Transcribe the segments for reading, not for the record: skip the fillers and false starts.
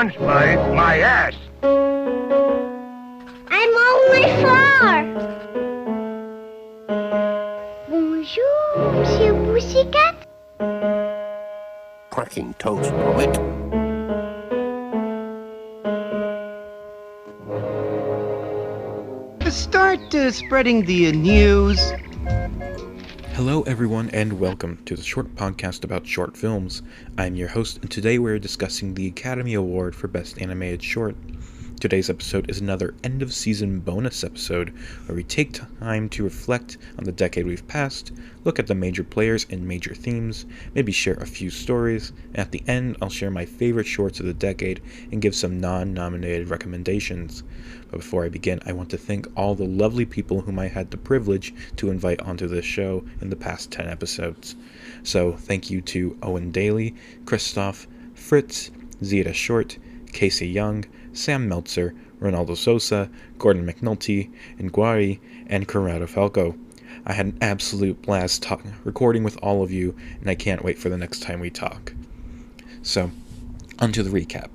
once, my ass. I'm only 4. Bonjour, Monsieur Pussycat. Cracking toast, Robert. Start spreading the news. Hello everyone and welcome to the short podcast about short films. I'm your host and today we're discussing the Academy Award for Best Animated Short. Today's episode is another end of season bonus episode where we take time to reflect on the decade we've passed, look at the major players and major themes, maybe share a few stories, and at the end I'll share my favorite shorts of the decade and give some non-nominated recommendations. But before I begin, I want to thank all the lovely people whom I had the privilege to invite onto this show in the past 10 episodes. So thank you to Owen Daly, Christoph, Fritz, Zeta Short, Casey Young, Sam Meltzer, Ronaldo Sosa, Gordon McNulty, Nguari, and Corrado Falco. I had an absolute blast recording with all of you, and I can't wait for the next time we talk. So, onto the recap.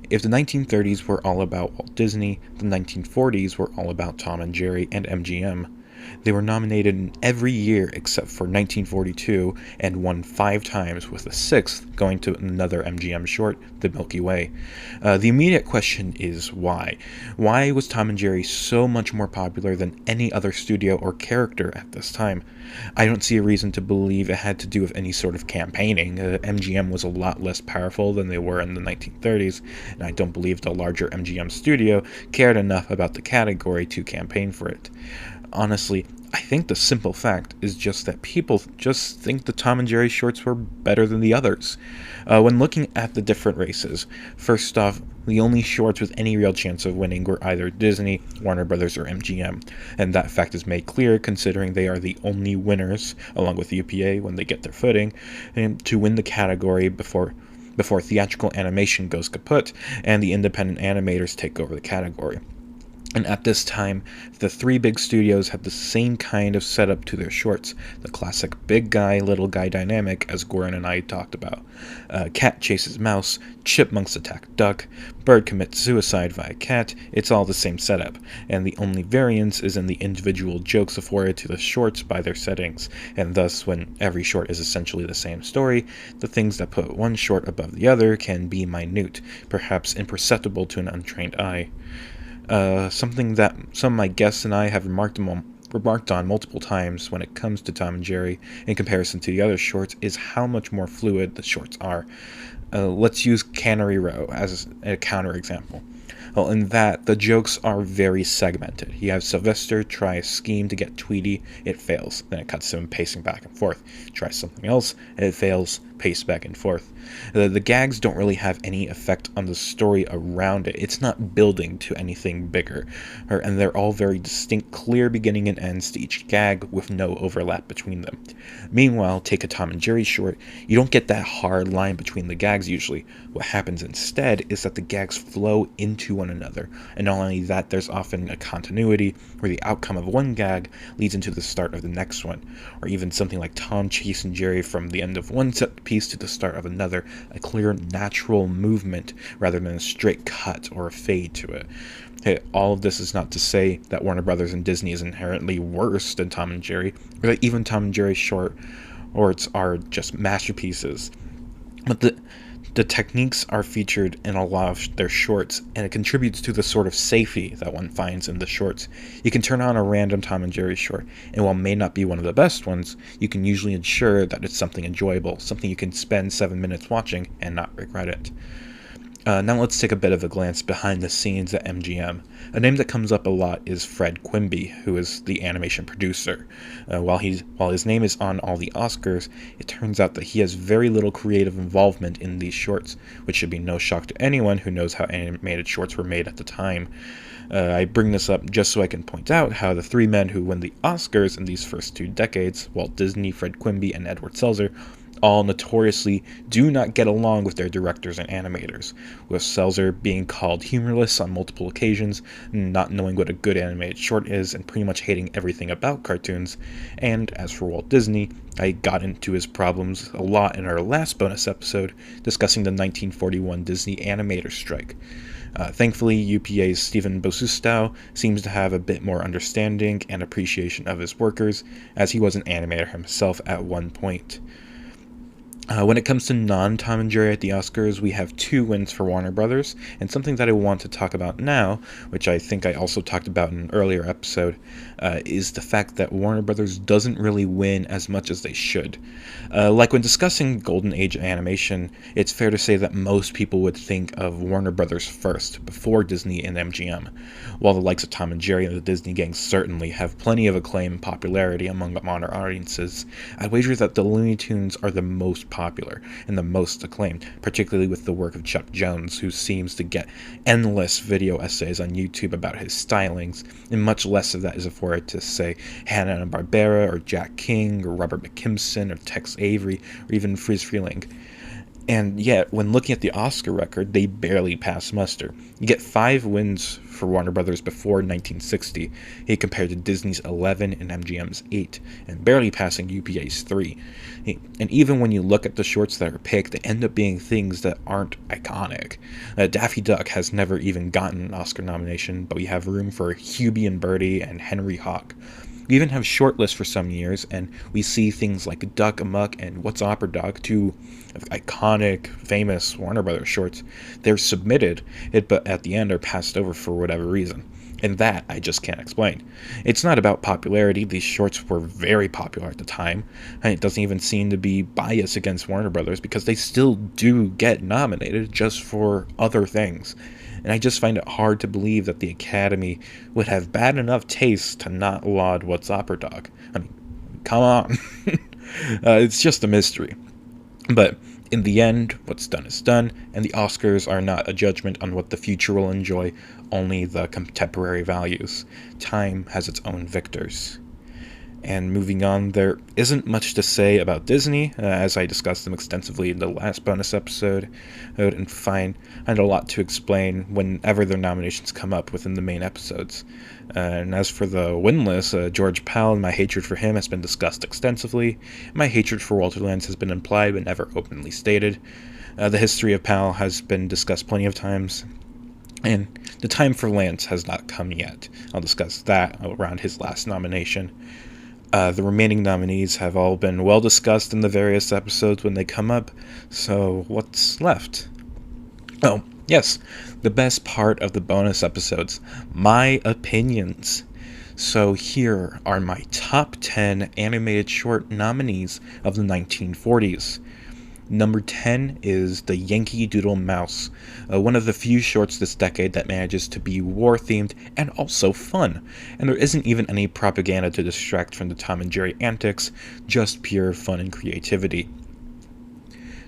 If the 1930s were all about Walt Disney, the 1940s were all about Tom and Jerry and MGM. They were nominated in every year except for 1942 and won 5 times, with the 6th going to another MGM short, The Milky Way. The immediate question is why? Why was Tom and Jerry so much more popular than any other studio or character at this time? I don't see a reason to believe it had to do with any sort of campaigning. MGM was a lot less powerful than they were in the 1930s, and I don't believe the larger MGM studio cared enough about the category to campaign for it. Honestly, I think the simple fact is just that people just think the Tom and Jerry shorts were better than the others. When looking at the different races, first off, the only shorts with any real chance of winning were either Disney, Warner Brothers, or MGM, and that fact is made clear considering they are the only winners, along with UPA when they get their footing, to win the category before theatrical animation goes kaput and the independent animators take over the category. And at this time, the 3 big studios had the same kind of setup to their shorts, the classic big guy, little guy dynamic, as Goran and I talked about. Cat chases mouse, chipmunks attack duck, bird commits suicide via cat, it's all the same setup, and the only variance is in the individual jokes afforded to the shorts by their settings, and thus, when every short is essentially the same story, the things that put one short above the other can be minute, perhaps imperceptible to an untrained eye. Something that some of my guests and I have remarked on multiple times when it comes to Tom and Jerry in comparison to the other shorts is how much more fluid the shorts are. Let's use Cannery Row as a counterexample. Well, in that, the jokes are very segmented. You have Sylvester try a scheme to get Tweety, it fails. Then it cuts to him pacing back and forth. Try something else, and it fails, pace back and forth. The gags don't really have any effect on the story around it. It's not building to anything bigger. And they're all very distinct, clear beginning and ends to each gag with no overlap between them. Meanwhile, take a Tom and Jerry short, you don't get that hard line between the gags usually. What happens instead is that the gags flow into one another, and not only that, there's often a continuity where the outcome of one gag leads into the start of the next one, or even something like Tom chasing Jerry from the end of one set piece to the start of another, a clear natural movement rather than a straight cut or a fade to it. Hey, all of this is not to say that Warner Brothers and Disney is inherently worse than Tom and Jerry, or that even Tom and Jerry shorts are just masterpieces. But the techniques are featured in a lot of their shorts, and it contributes to the sort of safety that one finds in the shorts. You can turn on a random Tom and Jerry short, and while it may not be one of the best ones, you can usually ensure that it's something enjoyable, something you can spend 7 minutes watching and not regret it. Now let's take a bit of a glance behind the scenes at MGM. A name that comes up a lot is Fred Quimby, who is the animation producer. While his name is on all the Oscars, it turns out that he has very little creative involvement in these shorts, which should be no shock to anyone who knows how animated shorts were made at the time. I bring this up just so I can point out how the 3 men who win the Oscars in these first 2 decades, Walt Disney, Fred Quimby, and Edward Selzer, all notoriously do not get along with their directors and animators, with Selzer being called humorless on multiple occasions, not knowing what a good animated short is, and pretty much hating everything about cartoons. And as for Walt Disney, I got into his problems a lot in our last bonus episode discussing the 1941 Disney animator strike. Thankfully, UPA's Stephen Bosustow seems to have a bit more understanding and appreciation of his workers, as he was an animator himself at one point. When it comes to non-Tom and Jerry at the Oscars, we have 2 wins for Warner Brothers, and something that I want to talk about now, which I think I also talked about in an earlier episode, is the fact that Warner Brothers doesn't really win as much as they should. Like when discussing Golden Age animation, it's fair to say that most people would think of Warner Brothers first, before Disney and MGM. While the likes of Tom and Jerry and the Disney gang certainly have plenty of acclaim and popularity among modern audiences, I'd wager that the Looney Tunes are the most popular and the most acclaimed, particularly with the work of Chuck Jones, who seems to get endless video essays on YouTube about his stylings, and much less of that is afforded to, say, Hanna-Barbera or Jack King or Robert McKimson or Tex Avery or even Friz Freleng. And yet, when looking at the Oscar record, they barely pass muster. You get 5 wins for Warner Brothers before 1960, compared to Disney's 11 and MGM's 8, and barely passing UPA's 3. And even when you look at the shorts that are picked, they end up being things that aren't iconic. Daffy Duck has never even gotten an Oscar nomination, but we have room for Hubie and Bertie and Henry Hawk. We even have shortlists for some years, and we see things like Duck Amuck and What's Opera Dog, 2 iconic, famous Warner Brothers shorts. They're submitted, but at the end are passed over for whatever reason. And that I just can't explain. It's not about popularity. These shorts were very popular at the time, and it doesn't even seem to be biased against Warner Brothers because they still do get nominated just for other things. And I just find it hard to believe that the Academy would have bad enough taste to not laud What's Opera Dog. I mean, come on. It's just a mystery. But in the end, what's done is done, and the Oscars are not a judgment on what the future will enjoy, only the contemporary values. Time has its own victors. And moving on, there isn't much to say about Disney, as I discussed them extensively in the last bonus episode, and find a lot to explain whenever their nominations come up within the main episodes. And as for the win list, George Pal and my hatred for him has been discussed extensively. My hatred for Walter Lantz has been implied but never openly stated. The history of Pal has been discussed plenty of times. And the time for Lantz has not come yet. I'll discuss that around his last nomination. The remaining nominees have all been well discussed in the various episodes when they come up, so what's left? Oh, yes, the best part of the bonus episodes, my opinions. So here are my top 10 animated short nominees of the 1940s. Number 10 is The Yankee Doodle Mouse, one of the few shorts this decade that manages to be war-themed and also fun, and there isn't even any propaganda to distract from the Tom and Jerry antics, just pure fun and creativity.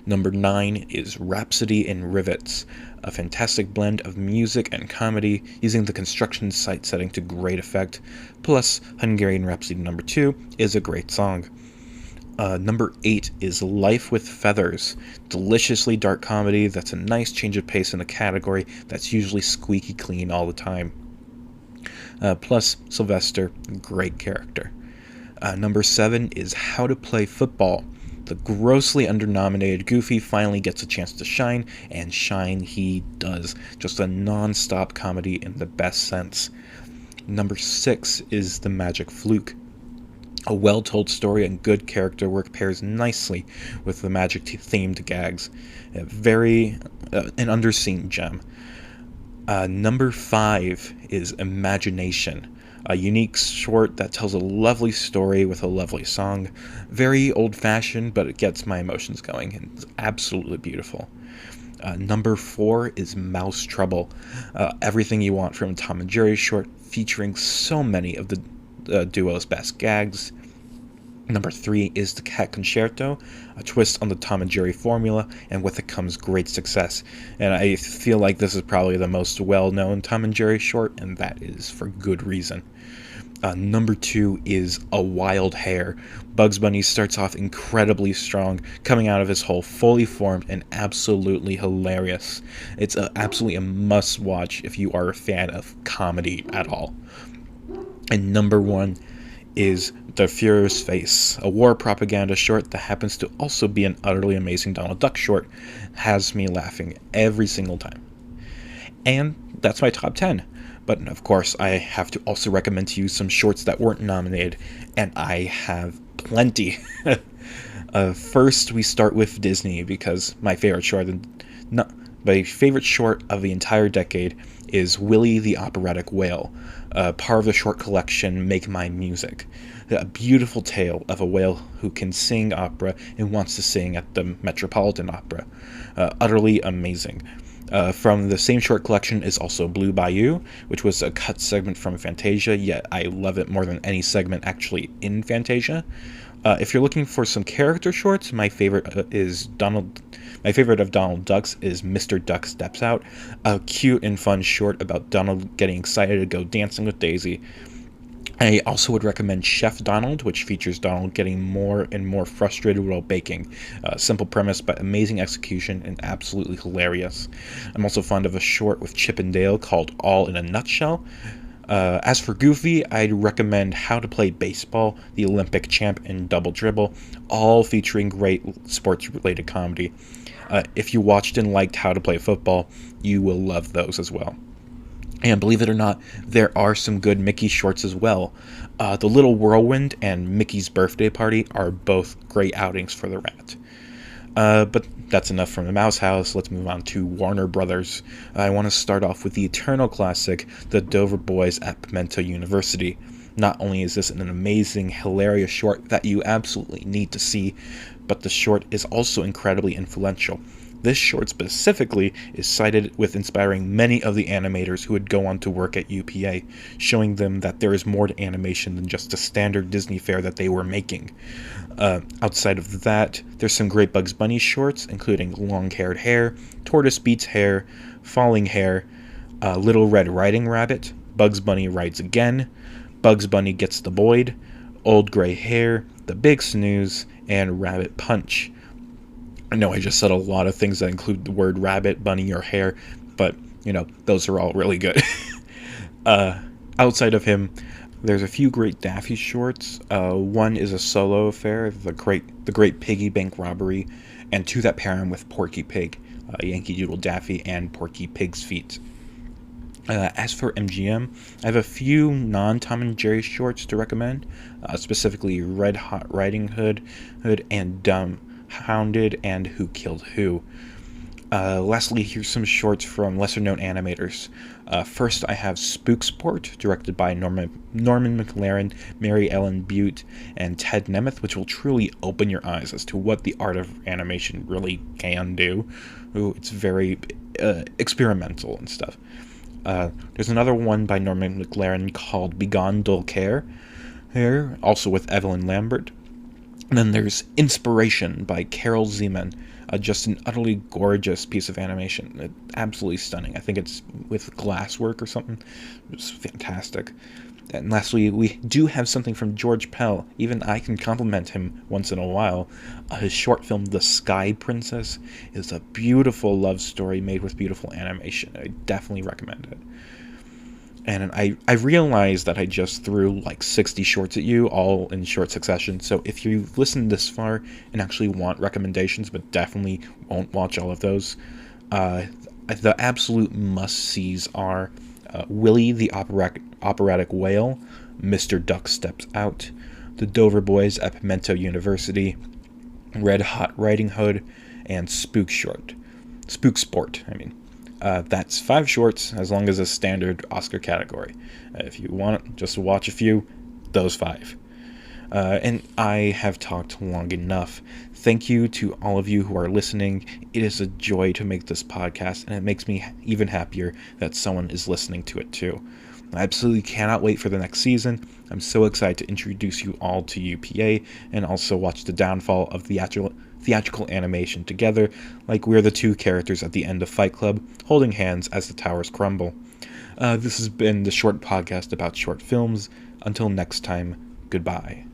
Number 9 is Rhapsody in Rivets, a fantastic blend of music and comedy using the construction site setting to great effect, plus Hungarian Rhapsody number 2 is a great song. Number 8 is Life with Feathers, deliciously dark comedy that's a nice change of pace in a category that's usually squeaky clean all the time. Plus Sylvester, great character. Number 7 is How to Play Football. The grossly undernominated Goofy finally gets a chance to shine, and shine he does. Just a non-stop comedy in the best sense. Number 6 is The Magic Fluke. A well-told story and good character work pairs nicely with the magic-themed gags. An underseen gem. Number 5 is Imagination, a unique short that tells a lovely story with a lovely song. Very old-fashioned, but it gets my emotions going, and it's absolutely beautiful. Number 4 is Mouse Trouble, everything you want from a Tom and Jerry short, featuring so many of the duo's best gags. Number 3 is The Cat Concerto, a twist on the Tom and Jerry formula, and with it comes great success. And I feel like this is probably the most well-known Tom and Jerry short, and that is for good reason. Number 2 is A Wild Hare. Bugs Bunny starts off incredibly strong, coming out of his hole fully formed and absolutely hilarious. It's absolutely a must-watch if you are a fan of comedy at all. And number 1 is The Führer's Face, a war propaganda short that happens to also be an utterly amazing Donald Duck short. Has me laughing every single time. And that's my top 10. But of course, I have to also recommend to you some shorts that weren't nominated, and I have plenty. First, we start with Disney, because my favorite short of the entire decade is Willie the Operatic Whale, part of the short collection Make My Music. A beautiful tale of a whale who can sing opera and wants to sing at the Metropolitan Opera. Utterly amazing. From the same short collection is also Blue Bayou, which was a cut segment from Fantasia, yet I love it more than any segment actually in Fantasia. If you're looking for some character shorts, my favorite of Donald Duck's is Mr. Duck Steps Out, a cute and fun short about Donald getting excited to go dancing with Daisy. I also would recommend Chef Donald, which features Donald getting more and more frustrated while baking. Simple premise, but amazing execution and absolutely hilarious. I'm also fond of a short with Chip and Dale called All in a Nutshell. As for Goofy, I'd recommend How to Play Baseball, The Olympic Champ, and Double Dribble, all featuring great sports-related comedy. If you watched and liked How to Play Football, you will love those as well. And believe it or not, there are some good Mickey shorts as well. The Little Whirlwind and Mickey's Birthday Party are both great outings for the rat. But that's enough from the Mouse House. Let's move on to Warner Brothers. I want to start off with the eternal classic, The Dover Boys at Pimento University. Not only is this an amazing, hilarious short that you absolutely need to see, but the short is also incredibly influential. This short specifically is cited with inspiring many of the animators who would go on to work at UPA, showing them that there is more to animation than just a standard Disney fare that they were making. Outside of that, there's some great Bugs Bunny shorts, including Long-Haired Hare, Tortoise Beats Hare, Falling Hare, Little Red Riding Rabbit, Bugs Bunny Rides Again, Bugs Bunny Gets the Boyd, Old Gray Hare, The Big Snooze, and Rabbit Punch. I know I just said a lot of things that include the word rabbit, bunny, or hare, but, those are all really good. Outside of him, there's a few great Daffy shorts. One is a solo affair, the Great Piggy Bank Robbery, and two that pair him with Porky Pig, Yankee Doodle Daffy, and Porky Pig's Feet. As for MGM, I have a few non-Tom and Jerry shorts to recommend, specifically Red Hot Riding Hood, and Hounded, and Who Killed Who. Lastly, here's some shorts from lesser-known animators. First, I have Spooksport, directed by Norman McLaren, Mary Ellen Butte, and Ted Nemeth, which will truly open your eyes as to what the art of animation really can do. It's very experimental and stuff. There's another one by Norman McLaren called Begone Dull Care, here, also with Evelyn Lambert. And then there's Inspiration by Carol Zeman, just an utterly gorgeous piece of animation. Absolutely stunning. I think it's with glasswork or something. It's fantastic. And lastly, we do have something from George Pell. Even I can compliment him once in a while. His short film, The Sky Princess, is a beautiful love story made with beautiful animation. I definitely recommend it. And I realized that I just threw like 60 shorts at you, all in short succession. So if you've listened this far and actually want recommendations, but definitely won't watch all of those, the absolute must-sees are Willie the Operatic Whale, Mr. Duck Steps Out, The Dover Boys at Pimento University, Red Hot Riding Hood, and Spooksport. That's 5 shorts, as long as a standard Oscar category. If you want just to watch a few, those 5. And I have talked long enough. Thank you to all of you who are listening. It is a joy to make this podcast, and it makes me even happier that someone is listening to it too. I absolutely cannot wait for the next season. I'm so excited to introduce you all to UPA and also watch the downfall of theatrical animation together, like we're the two characters at the end of Fight Club, holding hands as the towers crumble. This has been the short podcast about short films. Until next time, goodbye.